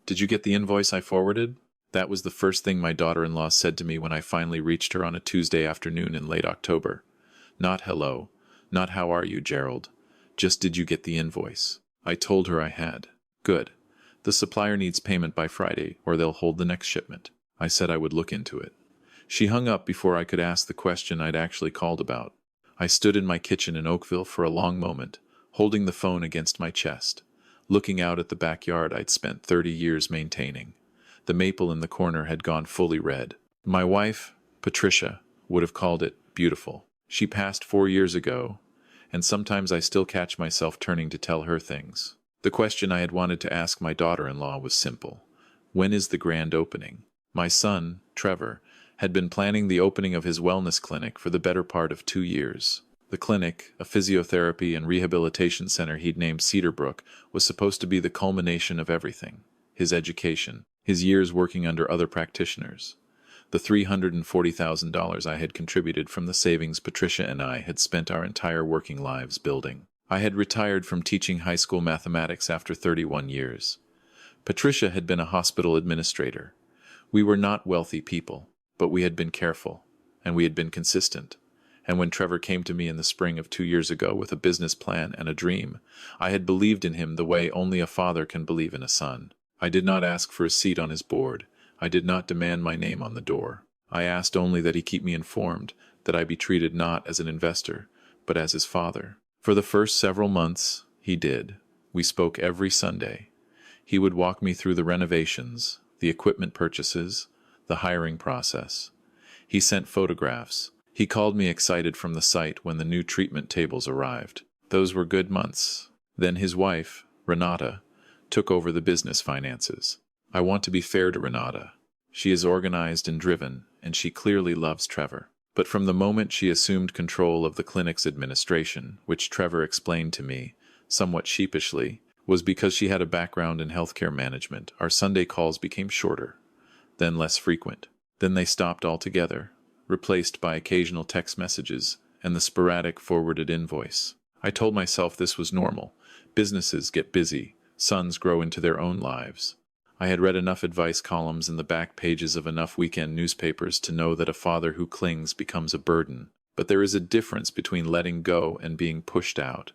Did you get the invoice I forwarded? That was the first thing my daughter-in-law said to me when I finally reached her on a Tuesday afternoon in late October. Not hello, not how are you, Gerald. Just did you get the invoice? I told her I had. Good. The supplier needs payment by Friday, or they'll hold the next shipment. I said I would look into it. She hung up before I could ask the question I'd actually called about. I stood in my kitchen in Oakville for a long moment, holding the phone against my chest, looking out at the backyard I'd spent 30 years maintaining. The maple in the corner had gone fully red. My wife, Patricia, would have called it beautiful. She passed 4 years ago, and sometimes I still catch myself turning to tell her things. The question I had wanted to ask my daughter-in-law was simple. When is the grand opening? My son, Trevor, had been planning the opening of his wellness clinic for the better part of 2 years. The clinic, a physiotherapy and rehabilitation center he'd named Cedarbrook, was supposed to be the culmination of everything. His education, his years working under other practitioners, the $340,000 I had contributed from the savings Patricia and I had spent our entire working lives building. I had retired from teaching high school mathematics after 31 years. Patricia had been a hospital administrator. We were not wealthy people, but we had been careful, and we had been consistent. And when Trevor came to me in the spring of 2 years ago with a business plan and a dream, I had believed in him the way only a father can believe in a son. I did not ask for a seat on his board. I did not demand my name on the door. I asked only that he keep me informed, that I be treated not as an investor, but as his father. For the first several months, he did. We spoke every Sunday. He would walk me through the renovations, the equipment purchases, the hiring process. He sent photographs. He called me excited from the site when the new treatment tables arrived. Those were good months. Then his wife, Renata, took over the business finances. I want to be fair to Renata. She is organized and driven, and she clearly loves Trevor. But from the moment she assumed control of the clinic's administration, which Trevor explained to me, somewhat sheepishly, was because she had a background in healthcare management, our Sunday calls became shorter, then less frequent. Then they stopped altogether, replaced by occasional text messages and the sporadic forwarded invoice. I told myself this was normal. Businesses get busy. Sons grow into their own lives. I had read enough advice columns in the back pages of enough weekend newspapers to know that a father who clings becomes a burden. But there is a difference between letting go and being pushed out.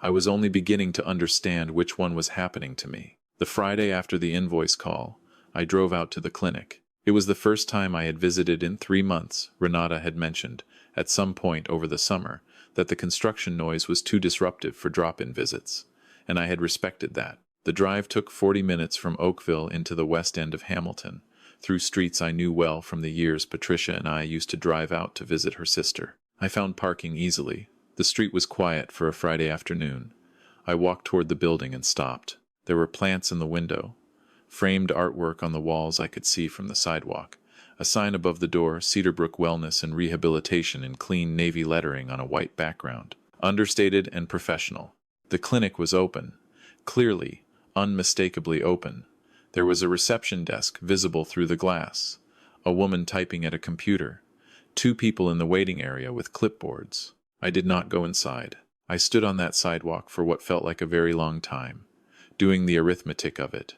I was only beginning to understand which one was happening to me. The Friday after the invoice call, I drove out to the clinic. It was the first time I had visited in 3 months. Renata had mentioned, at some point over the summer, that the construction noise was too disruptive for drop-in visits, and I had respected that. The drive took 40 minutes from Oakville into the west end of Hamilton, through streets I knew well from the years Patricia and I used to drive out to visit her sister. I found parking easily. The street was quiet for a Friday afternoon. I walked toward the building and stopped. There were plants in the window, framed artwork on the walls I could see from the sidewalk, a sign above the door, Cedarbrook Wellness and Rehabilitation in clean navy lettering on a white background. Understated and professional. The clinic was open, clearly, unmistakably open. There was a reception desk visible through the glass, a woman typing at a computer, 2 people in the waiting area with clipboards. I did not go inside. I stood on that sidewalk for what felt like a very long time, doing the arithmetic of it.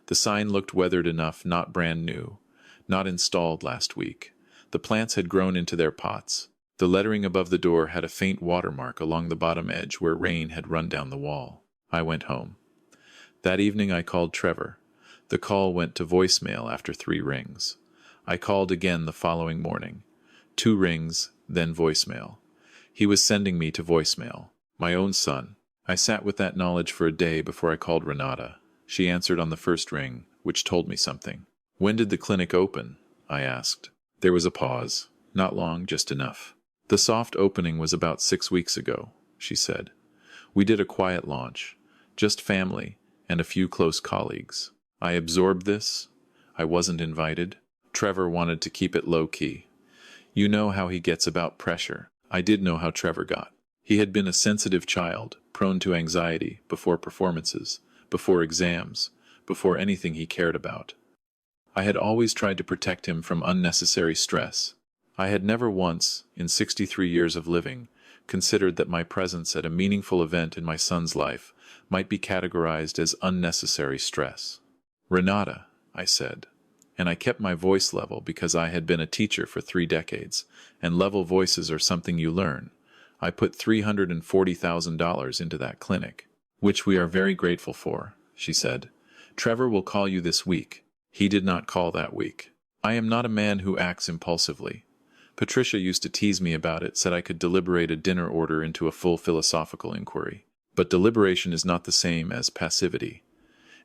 The sign looked weathered enough, not brand new, not installed last week. The plants had grown into their pots. The lettering above the door had a faint watermark along the bottom edge where rain had run down the wall. I went home. That evening I called Trevor. The call went to voicemail after 3 rings. I called again the following morning. 2 rings, then voicemail. He was sending me to voicemail. My own son. I sat with that knowledge for a day before I called Renata. She answered on the first ring, which told me something. When did the clinic open? I asked. There was a pause. Not long, just enough. The soft opening was about 6 weeks ago, she said. We did a quiet launch. Just family and a few close colleagues. I absorbed this. I wasn't invited. Trevor wanted to keep it low-key. You know how he gets about pressure. I did know how Trevor got. He had been a sensitive child, prone to anxiety before performances, before exams, before anything he cared about. I had always tried to protect him from unnecessary stress. I had never once, in 63 years of living, considered that my presence at a meaningful event in my son's life might be categorized as unnecessary stress. Renata, I said, and I kept my voice level because I had been a teacher for 3 decades, and level voices are something you learn. I put $340,000 into that clinic, which we are very grateful for, she said. Trevor will call you this week. He did not call that week. I am not a man who acts impulsively. Patricia used to tease me about it, said I could deliberate a dinner order into a full philosophical inquiry. But deliberation is not the same as passivity.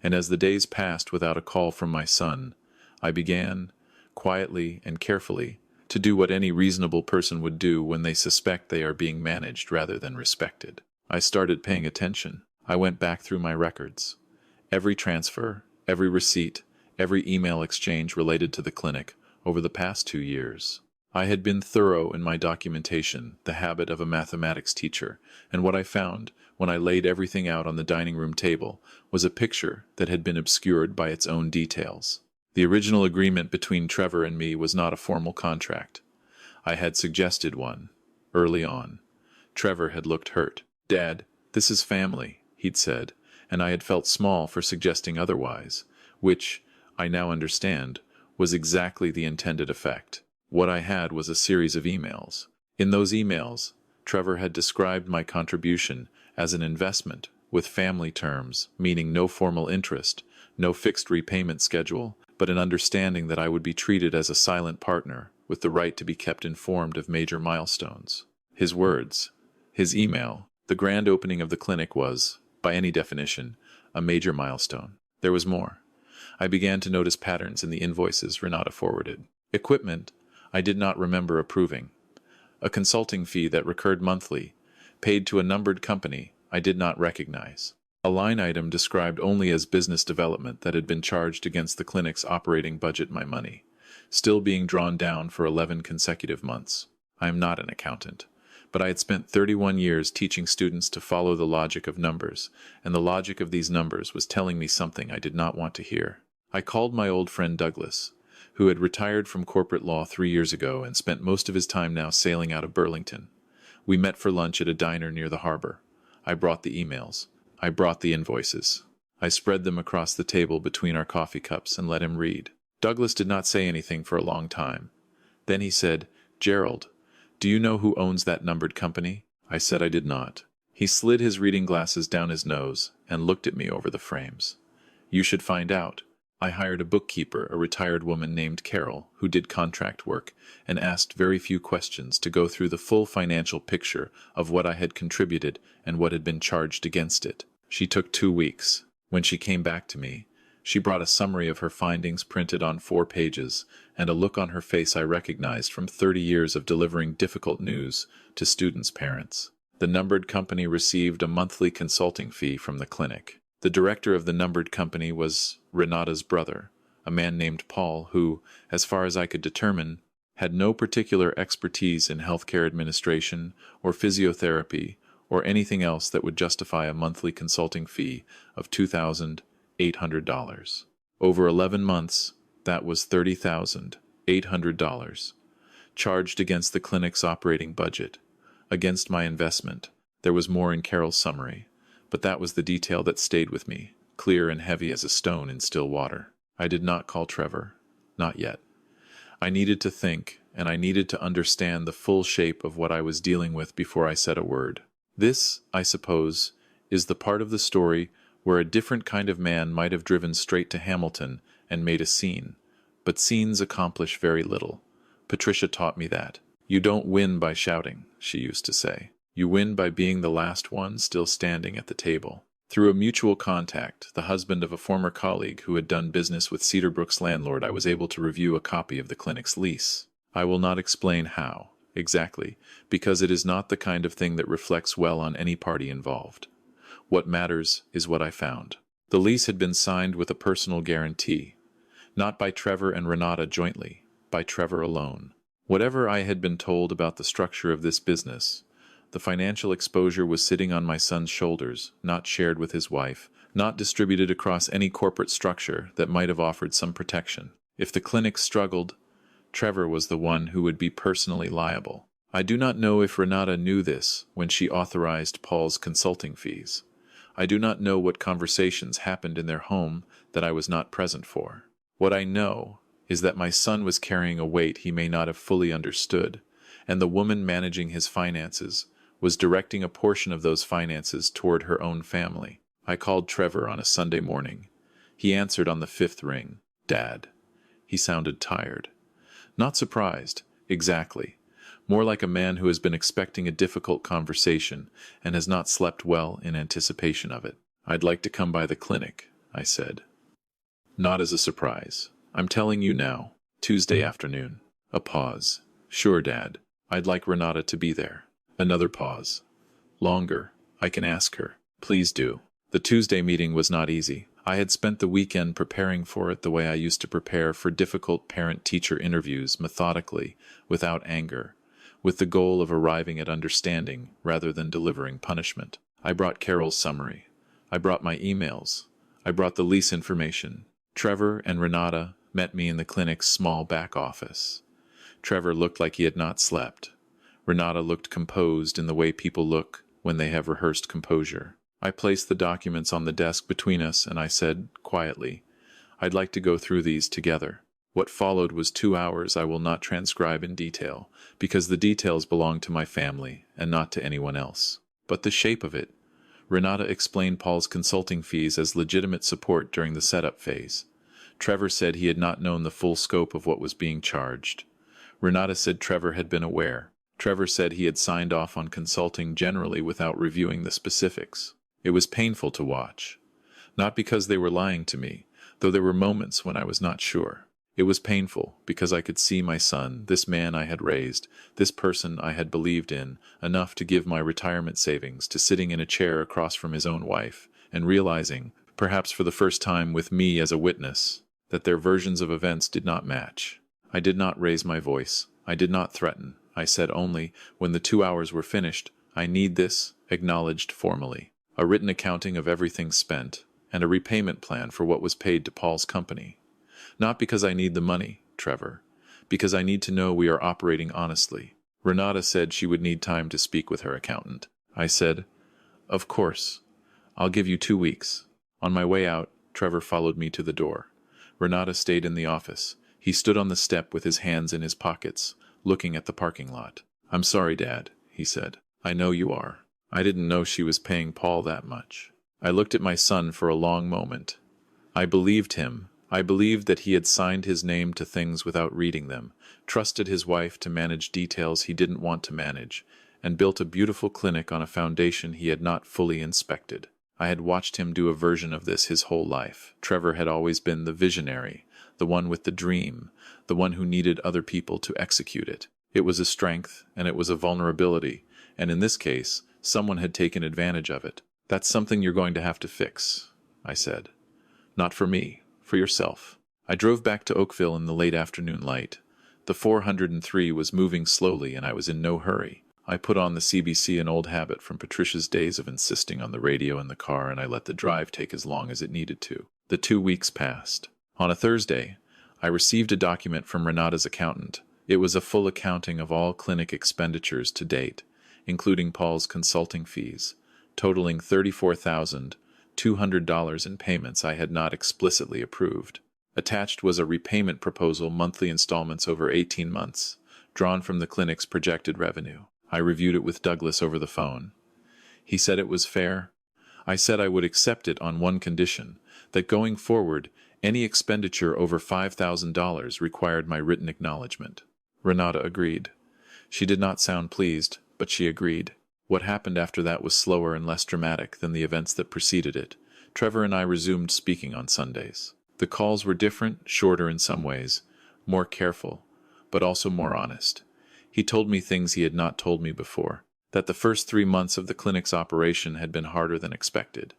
And as the days passed without a call from my son, I began, quietly and carefully, to do what any reasonable person would do when they suspect they are being managed rather than respected. I started paying attention. I went back through my records. Every transfer, every receipt, every email exchange related to the clinic over the past 2 years. I had been thorough in my documentation, the habit of a mathematics teacher, and what I found, when I laid everything out on the dining room table, was a picture that had been obscured by its own details. The original agreement between Trevor and me was not a formal contract. I had suggested one, early on. Trevor had looked hurt. "Dad, this is family," he'd said, and I had felt small for suggesting otherwise, which, I now understand, was exactly the intended effect. What I had was a series of emails. In those emails, Trevor had described my contribution as an investment with family terms, meaning no formal interest, no fixed repayment schedule, but an understanding that I would be treated as a silent partner with the right to be kept informed of major milestones. His words, his email, the grand opening of the clinic was, by any definition, a major milestone. There was more. I began to notice patterns in the invoices Renata forwarded. Equipment I did not remember approving. A consulting fee that recurred monthly, paid to a numbered company I did not recognize. A line item described only as business development that had been charged against the clinic's operating budget, my money, still being drawn down for 11 consecutive months. I am not an accountant, but I had spent 31 years teaching students to follow the logic of numbers, and the logic of these numbers was telling me something I did not want to hear. I called my old friend Douglas, who had retired from corporate law 3 years ago and spent most of his time now sailing out of Burlington. We met for lunch at a diner near the harbor. I brought the emails. I brought the invoices. I spread them across the table between our coffee cups and let him read. Douglas did not say anything for a long time. Then he said, "Gerald, do you know who owns that numbered company?" I said I did not. He slid his reading glasses down his nose and looked at me over the frames. "You should find out. I hired a bookkeeper, a retired woman named Carol, who did contract work, and asked very few questions to go through the full financial picture of what I had contributed and what had been charged against it. She took 2 weeks. When she came back to me, she brought a summary of her findings printed on 4 pages, and a look on her face I recognized from 30 years of delivering difficult news to students' parents. The numbered company received a monthly consulting fee from the clinic. The director of the numbered company was Renata's brother, a man named Paul who, as far as I could determine, had no particular expertise in healthcare administration or physiotherapy or anything else that would justify a monthly consulting fee of $2,800. Over 11 months, that was $30,800, charged against the clinic's operating budget. Against my investment, there was more in Carol's summary, but that was the detail that stayed with me, clear and heavy as a stone in still water. I did not call Trevor. Not yet. I needed to think, and I needed to understand the full shape of what I was dealing with before I said a word. This, I suppose, is the part of the story where a different kind of man might have driven straight to Hamilton and made a scene. But scenes accomplish very little. Patricia taught me that. "You don't win by shouting," she used to say. "You win by being the last one still standing at the table." Through a mutual contact, the husband of a former colleague who had done business with Cedarbrook's landlord, I was able to review a copy of the clinic's lease. I will not explain how, exactly, because it is not the kind of thing that reflects well on any party involved. What matters is what I found. The lease had been signed with a personal guarantee, not by Trevor and Renata jointly, by Trevor alone. Whatever I had been told about the structure of this business, the financial exposure was sitting on my son's shoulders, not shared with his wife, not distributed across any corporate structure that might have offered some protection. If the clinic struggled, Trevor was the one who would be personally liable. I do not know if Renata knew this when she authorized Paul's consulting fees. I do not know what conversations happened in their home that I was not present for. What I know is that my son was carrying a weight he may not have fully understood, and the woman managing his finances was directing a portion of those finances toward her own family. I called Trevor on a Sunday morning. He answered on the 5th ring. "Dad." He sounded tired. Not surprised, exactly. More like a man who has been expecting a difficult conversation and has not slept well in anticipation of it. "I'd like to come by the clinic," I said. "Not as a surprise. I'm telling you now. Tuesday afternoon." A pause. "Sure, Dad. I'd like Renata to be there." Another pause. "Longer. I can ask her." "Please do." The Tuesday meeting was not easy. I had spent the weekend preparing for it the way I used to prepare for difficult parent-teacher interviews, methodically, without anger, with the goal of arriving at understanding rather than delivering punishment. I brought Carol's summary. I brought my emails. I brought the lease information. Trevor and Renata met me in the clinic's small back office. Trevor looked like he had not slept. Renata looked composed in the way people look when they have rehearsed composure. I placed the documents on the desk between us, and I said, quietly, "I'd like to go through these together." What followed was 2 hours I will not transcribe in detail, because the details belong to my family and not to anyone else. But the shape of it. Renata explained Paul's consulting fees as legitimate support during the setup phase. Trevor said he had not known the full scope of what was being charged. Renata said Trevor had been aware. Trevor said he had signed off on consulting generally without reviewing the specifics. It was painful to watch. Not because they were lying to me, though there were moments when I was not sure. It was painful because I could see my son, this man I had raised, this person I had believed in, enough to give my retirement savings to sitting in a chair across from his own wife, and realizing, perhaps for the first time with me as a witness, that their versions of events did not match. I did not raise my voice. I did not threaten. I said only, when the 2 hours were finished, "I need this," acknowledged formally. A written accounting of everything spent, and a repayment plan for what was paid to Paul's company. Not because I need the money, Trevor, because I need to know we are operating honestly. Renata said she would need time to speak with her accountant. I said, "Of course. I'll give you 2 weeks." On my way out, Trevor followed me to the door. Renata stayed in the office. He stood on the step with his hands in his pockets, looking at the parking lot. "I'm sorry, Dad," he said. "I know you are. I didn't know she was paying Paul that much." I looked at my son for a long moment. I believed him. I believed that he had signed his name to things without reading them, trusted his wife to manage details he didn't want to manage, and built a beautiful clinic on a foundation he had not fully inspected. I had watched him do a version of this his whole life. Trevor had always been the visionary, the one with the dream, the one who needed other people to execute it. It was a strength, and it was a vulnerability, and in this case, someone had taken advantage of it. "That's something you're going to have to fix," I said. "Not for me, for yourself." I drove back to Oakville in the late afternoon light. The 403 was moving slowly, and I was in no hurry. I put on the CBC, an old habit from Patricia's days of insisting on the radio in the car, and I let the drive take as long as it needed to. The 2 weeks passed. On a Thursday, I received a document from Renata's accountant. It was a full accounting of all clinic expenditures to date, including Paul's consulting fees, totaling $34,200 in payments I had not explicitly approved. Attached was a repayment proposal, monthly installments over 18 months, drawn from the clinic's projected revenue. I reviewed it with Douglas over the phone. He said it was fair. I said I would accept it on one condition, that going forward, any expenditure over $5,000 required my written acknowledgement. Renata agreed. She did not sound pleased, but she agreed. What happened after that was slower and less dramatic than the events that preceded it. Trevor and I resumed speaking on Sundays. The calls were different, shorter in some ways, more careful, but also more honest. He told me things he had not told me before, that the first 3 months of the clinic's operation had been harder than expected,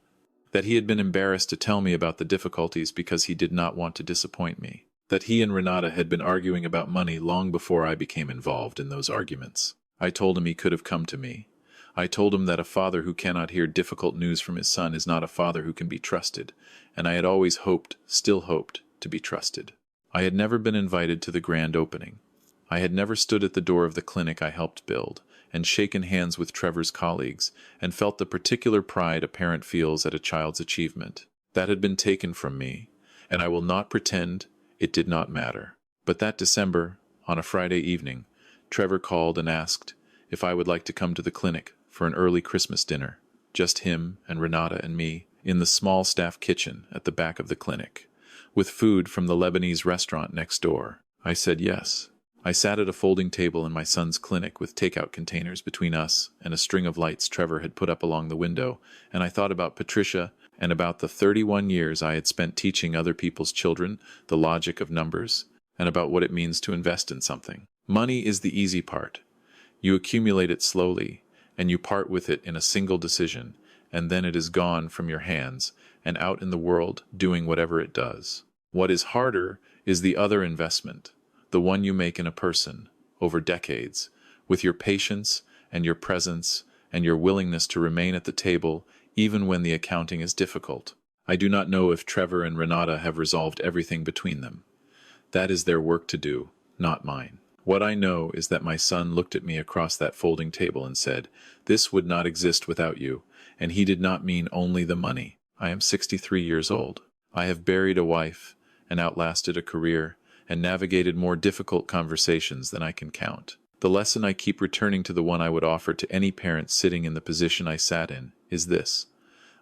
that he had been embarrassed to tell me about the difficulties because he did not want to disappoint me, that he and Renata had been arguing about money long before I became involved in those arguments. I told him he could have come to me. I told him that a father who cannot hear difficult news from his son is not a father who can be trusted, and I had always hoped, still hoped, to be trusted. I had never been invited to the grand opening. I had never stood at the door of the clinic I helped build, and shaken hands with Trevor's colleagues, and felt the particular pride a parent feels at a child's achievement. That had been taken from me, and I will not pretend it did not matter. But that December, on a Friday evening, Trevor called and asked if I would like to come to the clinic for an early Christmas dinner. Just him and Renata and me in the small staff kitchen at the back of the clinic, with food from the Lebanese restaurant next door. I said yes. I sat at a folding table in my son's clinic with takeout containers between us and a string of lights Trevor had put up along the window, and I thought about Patricia and about the 31 years I had spent teaching other people's children the logic of numbers, and about what it means to invest in something. Money is the easy part. You accumulate it slowly, and you part with it in a single decision, and then it is gone from your hands and out in the world doing whatever it does. What is harder is the other investment, the one you make in a person, over decades, with your patience and your presence and your willingness to remain at the table even when the accounting is difficult. I do not know if Trevor and Renata have resolved everything between them. That is their work to do, not mine. What I know is that my son looked at me across that folding table and said, "This would not exist without you," and he did not mean only the money. I am 63 years old. I have buried a wife and outlasted a career and navigated more difficult conversations than I can count. The lesson I keep returning to, the one I would offer to any parent sitting in the position I sat in, is this: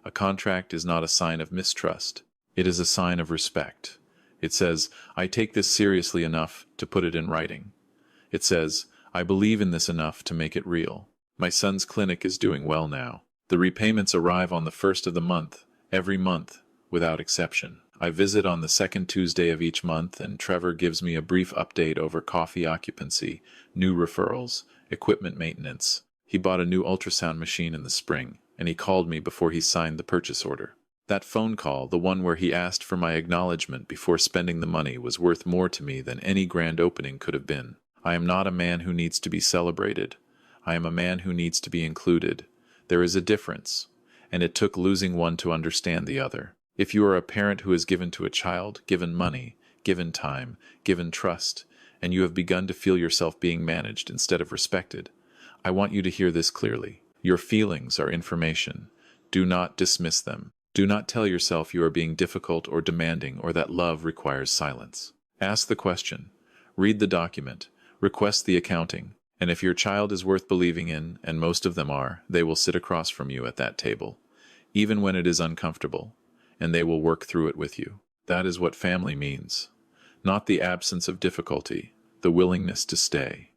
a contract is not a sign of mistrust. It is a sign of respect. It says, I take this seriously enough to put it in writing. It says, I believe in this enough to make it real. My son's clinic is doing well now. The repayments arrive on the first of the month, every month, without exception. I visit on the second Tuesday of each month, and Trevor gives me a brief update over coffee occupancy, new referrals, equipment maintenance. He bought a new ultrasound machine in the spring, and he called me before he signed the purchase order. That phone call, the one where he asked for my acknowledgement before spending the money, was worth more to me than any grand opening could have been. I am not a man who needs to be celebrated. I am a man who needs to be included. There is a difference, and it took losing one to understand the other. If you are a parent who has given to a child, given money, given time, given trust, and you have begun to feel yourself being managed instead of respected, I want you to hear this clearly. Your feelings are information. Do not dismiss them. Do not tell yourself you are being difficult or demanding, or that love requires silence. Ask the question. Read the document. Request the accounting. And if your child is worth believing in, and most of them are, they will sit across from you at that table, even when it is uncomfortable, and they will work through it with you. That is what family means. Not the absence of difficulty, the willingness to stay.